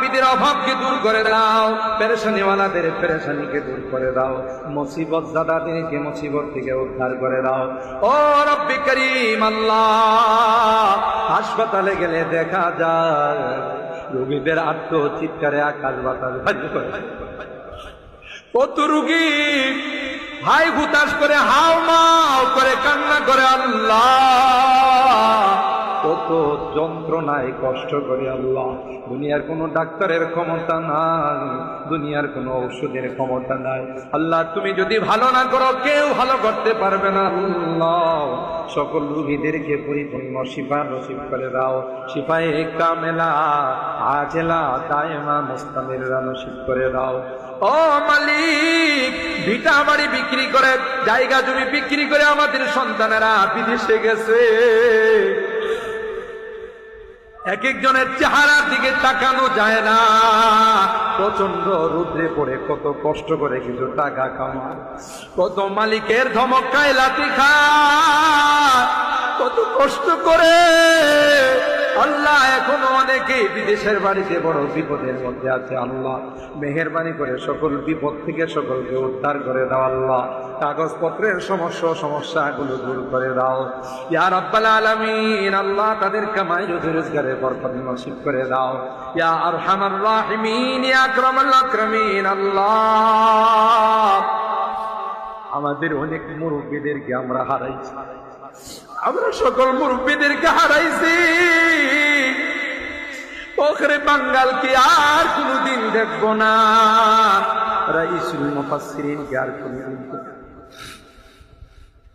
অভাবীদের অভাবকে দূর করে দাও, পেরেশানিওয়ালাদের পেরেশানিকে দূর করে দাও, মুসিবত জাদাদেরকে মুসিবত থেকে উদ্ধার করে দাও। ও রব্বি করিম আল্লাহ, হাসপাতালে গেলে দেখা যায় রোগীদের আত্ম চিৎকারে আকাশ বাতাস ভাঙে পড়ে। কত রোগী হাই হুতাশ করে হাও মাও করে কান্না করে আল্লাহ, কত যন্ত্রণায় কষ্ট করে আল্লাহ। দুনিয়ার কোনো ডাক্তারের ক্ষমতা নাই, দুনিয়ার কোনো ঔষধের ক্ষমতা নাই আল্লাহ। তুমি যদি ভালো না করো কেউ ভালো করতে পারবে না আল্লাহ। সকল রোগীদেরকে পরিপূর্ণ শিফা নসিব করে দাও, শিফায়ে কামেলা আজেলা দায়েমা মুস্তামিররা নসিব করে দাও। ও মালিক, ভিটা বাড়ি বিক্রি করে, জায়গা জমি বিক্রি করে আমাদের সন্তানেরা বিদেশে গেছে। এক একজনের চেহারার দিকে তাকানো যায় না, প্রচন্ড রৌদ্রে পড়ে কত কষ্ট করে কিছু টাকা কামায়, কত মালিকের ধমকায় লাথি খায়, কত কষ্ট করে আল্লাহ। এখনো অনেকে বিদেশের বাড়িতে বড় বিপদের মধ্যে আছে আল্লাহ। মেহেরবানি করে সকল বিপদ থেকে সকলকে উদ্ধার করে দাও আল্লাহ। কাগজপত্রের সমস্যাগুলো দূর করে দাও ইয়া রাব্বাল আলামিন আল্লাহ। তাদের কামাই রুজি রোজগারে বরকত নসিব করে দাও ইয়া আরহামার রাহিমিন ইয়া আকরামাল আকরামিন আল্লাহ। আমাদের অনেক মুরব্বীদেরকে আমরা হারাইছি, আমরা সকল মুরব্বীদেরকে হারাইছি। ওখরে বাঙ্গালকে আর কোনদিন দেখব না, রাইসুল মুফাসসিরিনকে আর কোনদিন দেখব না,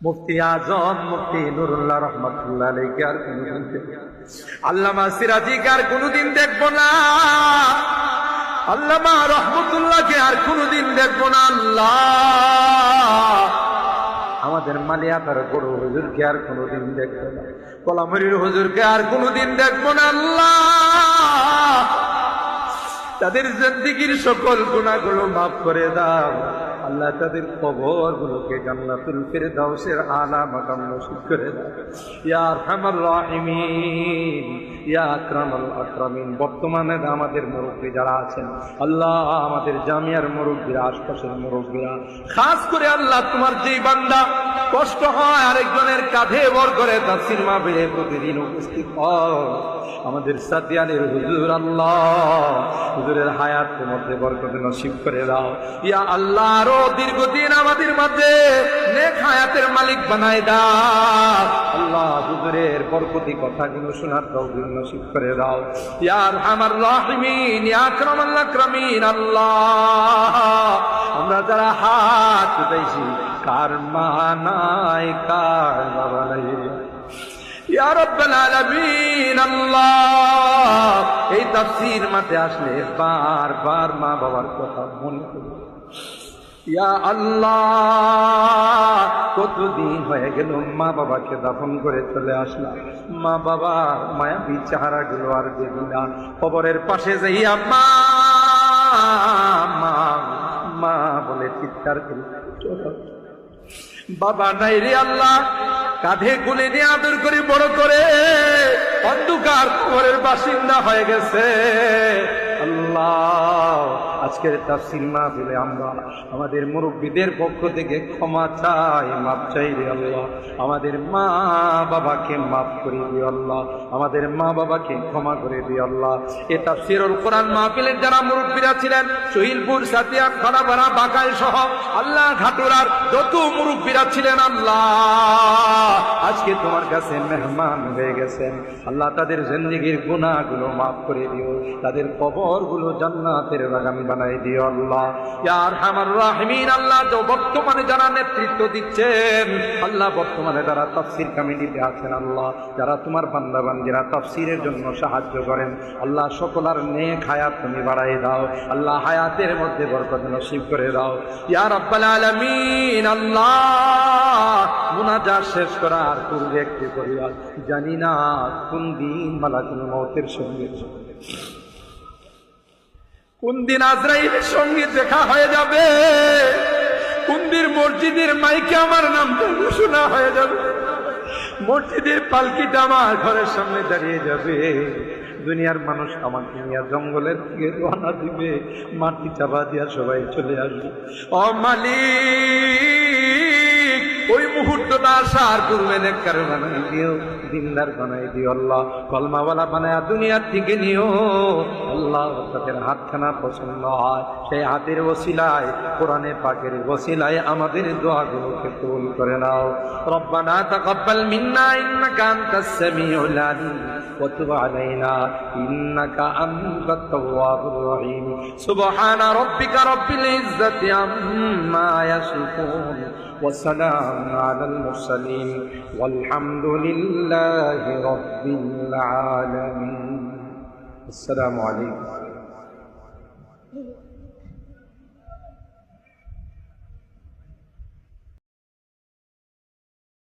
মুফতি আজম মুফতি নুরুল্লাহ রহমাতুল্লাহ আলাইহি আর কোনদিন দেখব না, আল্লামা সিরাজিকে আর কোনদিন দেখব না, আল্লামা রহমাতুল্লাহকে আর কোনদিন দেখব না আল্লাহ। আমাদের মালিয়াকার বড় হুজুরকে আর কোনদিন দেখবো না, কলামরির হুজুরকে আর কোনদিন দেখবো না আল্লাহ। তাদের জিন্দেগীর সকল গুনাহগুলো মাফ করে দাও আল্লাহ। তাদের কবরগুলোকে জান্নাতুল ফিরদাউসের আলা মাকাম নসিব করে দাও ইয়া আরহামার রাহিমিন ইয়া আকরামাল আকরামিন। বর্তমানে আমাদের মুরব্বী যারা আছেন আল্লাহ, আমাদের জামিয়ার মুরব্বীরা, আশপাশের মুরব্বীরা, খাস করে আল্লাহ তোমার যেই বান্দা কষ্ট হয় আরেকজনের কাঁধে ভর করে তাফসীর মাহফিলে প্রতিদিন উপস্থিত হয়, আমাদের সাদিয়ানের হুজুর আল্লাহ, হুজুরের হায়াতের মধ্যে বরকত নসিব করে দাও ইয়া আল্লাহ। আরো দীর্ঘদিন আমাদের মাঝে নেক হায়াতের মালিক বানায় দাও আল্লাহ। হুজুরের বরকতি কথাগুলো শোনার তৌফিক নসিব করে দাও ইয়া আরহামার রাহিমিন ইয়া আকরামাল আকরামিন আল্লাহ। আমরা যারা হাত উঠাইছি কার মা নাই কার বাবা নাই ইয়া রাব্বাল আলামিন আল্লাহ। এই তাফসীর মাঠে আসলে বারবার মা বাবার কথা মনে পড়ে ইয়া আল্লাহ। কতদিন হয়ে গেল মা বাবাকে দাফন করে চলে আসলাম, মা বাবার মায়াবী চেহারাগুলো আর দেখি না। কবরের পাশে যাইয়া মা মা মা বলে চিৎকার করি, বাবা নাই রে আল্লাহ। কাঁধে কোলে নিয়ে আদর করে বড় করে অন্ধকার কবরের বাসিন্দা হয়ে গেছে আল্লাহ। আজকের তাফসীর মাহফিলে আমরা আমাদের মুরব্বীদের পক্ষ থেকে ক্ষমা চাই, মাপ চাই রে আল্লাহ। আমাদের মা বাবাকে মাফ করে দিও আল্লাহ, আমাদের মা বাবাকে ক্ষমা করে দিও আল্লাহ। এই তাফসীরুল কোরআন মাহফিলের যারা মুরব্বীরা ছিলেন শহীদপুর, সাতিয়া, খানাপাড়া, বাকাই সহ আল্লাহ ঘাটুরার যত মুরব্বীরা ছিলেন আল্লাহ, আজকে তোমার কাছে মেহমান হয়ে গেছেন আল্লাহ। তাদের জিন্দেগীর গুনাহগুলো মাফ করে দিও, তাদের কবরগুলো জান্নাতের বাগান বানাই দিও আল্লাহ ইয়া আরহামার রাহিমিন আল্লাহ। তো বর্তমানে যারা নেতৃত্ব দিচ্ছেন আল্লাহ, বর্তমানে যারা তাফসীর কমিটিতে আছেন আল্লাহ, যারা তোমার বান্দা বান্দীরা তাফসীরের জন্য সাহায্য করেন আল্লাহ, সকলের নেক হায়াত তুমি বাড়াই দাও আল্লাহ, হায়াতের মধ্যে বরকত নসিব করে দাও ইয়া রাব্বাল আলামিন আল্লাহ। মুনাজাত শেষ করার পূর্বে একটি পরিবার, জানি না কোন দিন মালাকুল মউতের সঙ্গে, কোন দিন আজরাইলের সঙ্গে দেখা হয়ে যাবে, কোন দিন মসজিদের মাইকে আমার নামটা ঘোষণা হয়ে যাবে, মসজিদের পালকিটা আমার ঘরের সামনে দাঁড়িয়ে যাবে। দুনিয়ার মানুষ আমাকে নিয়ে জঙ্গলের দিকে রওনা দিবে, মাটি চাপা দিয়া সবাই চলে আসবে। ও মালিক, ওই মুহূর্তটা আসার পূর্বে নেককার বানাই দিও, দিনদার বানাই দিও আল্লাহ, কলমাওয়ালা বানায়া দুনিয়ার থেকে নিও আল্লাহ। তাদের হাতখানা পছন্দ হয়, সেই হাতের ওসিলায়, কোরআনে পাকের ওসিলায় আমাদের দোয়াগুলোকে কবুল করে নাও। রব্বানা তাকাব্বাল মিন্না ইন্নাকা আনতাস সামিউল আলিম ওয়া তুব আলাইনা ইন্নাকা আনতাত তাওয়াবুর রহিম। সুবহানা রাব্বিকা রাব্বিল ইজ্জাতি আম্মা ইয়াসিফুন ওয়া সালামুন আলাল মুরসালিন ওয়ালহামদু লিল্লাহি রাব্বিল আলামিন। আসসালামু আলাইকুম।